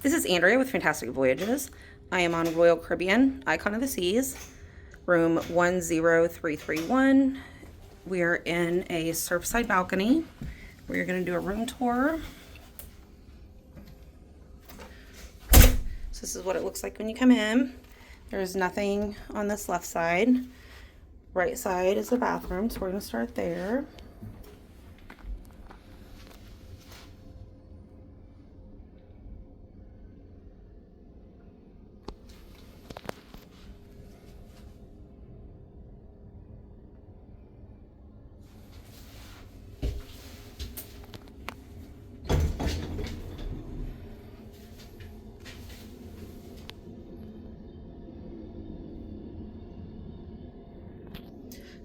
This is Andrea with Fantastic Voyages. I am on Royal Caribbean, Icon of the Seas, room 10331. We are in a Surfside balcony. We're going to do a room tour. So this is what it looks like when you come in. There's nothing on this left side. Right side is the bathroom, so we're going to start there.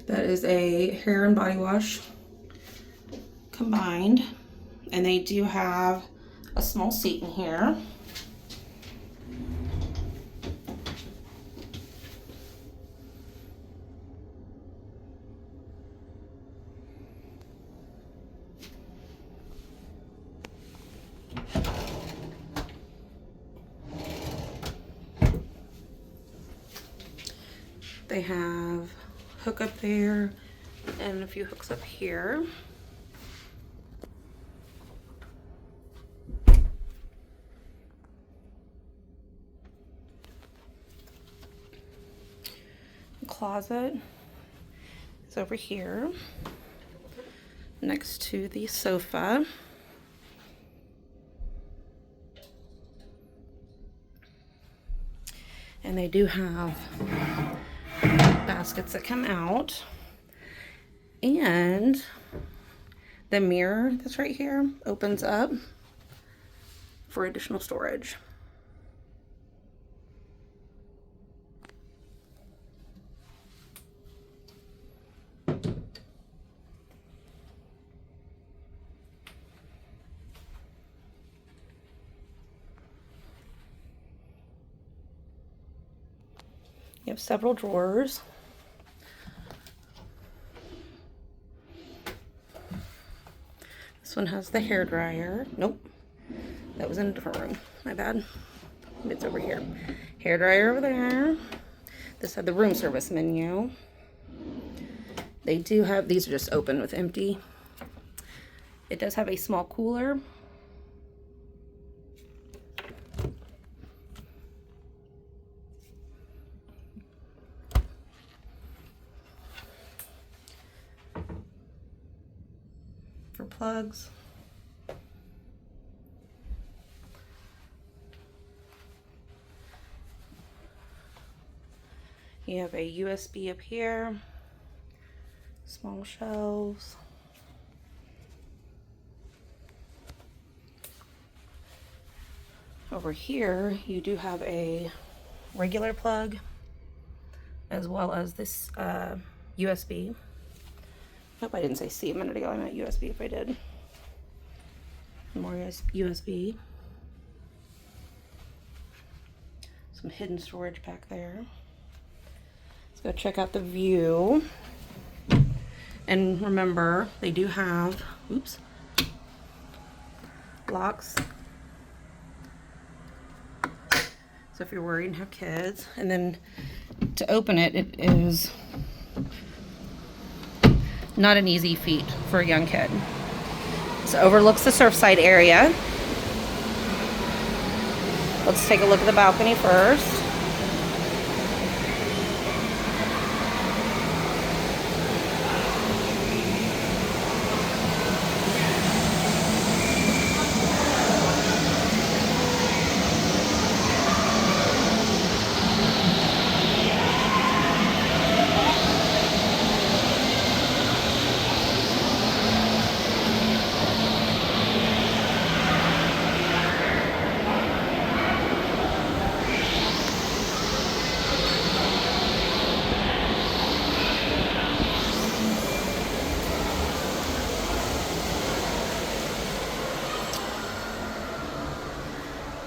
That is a hair and body wash combined, and they do have a small seat in here. They have hook up there and a few hooks up here. The closet is over here next to the sofa. And they do have baskets that come out, and the mirror that's right here opens up for additional storage. You have several drawers. This one has the hair dryer. Nope, that was in a different room. My bad. It's over here. Hair dryer over there. This had the room service menu. They do have, these are just open with empty. It does have a small cooler. For plugs. You have a USB up here, small shelves. Over here, you do have a regular plug as well as this USB. Hope I didn't say C a minute ago. I meant USB if I did. More USB. Some hidden storage back there. Let's go check out the view. And remember, they do have, oops, locks. So if you're worried and have kids, and then to open it, it is not an easy feat for a young kid. So overlooks the Surfside area. Let's take a look at the balcony first.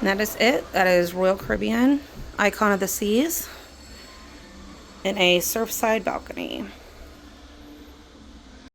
And that is it. That is Royal Caribbean, Icon of the Seas, in a Surfside balcony.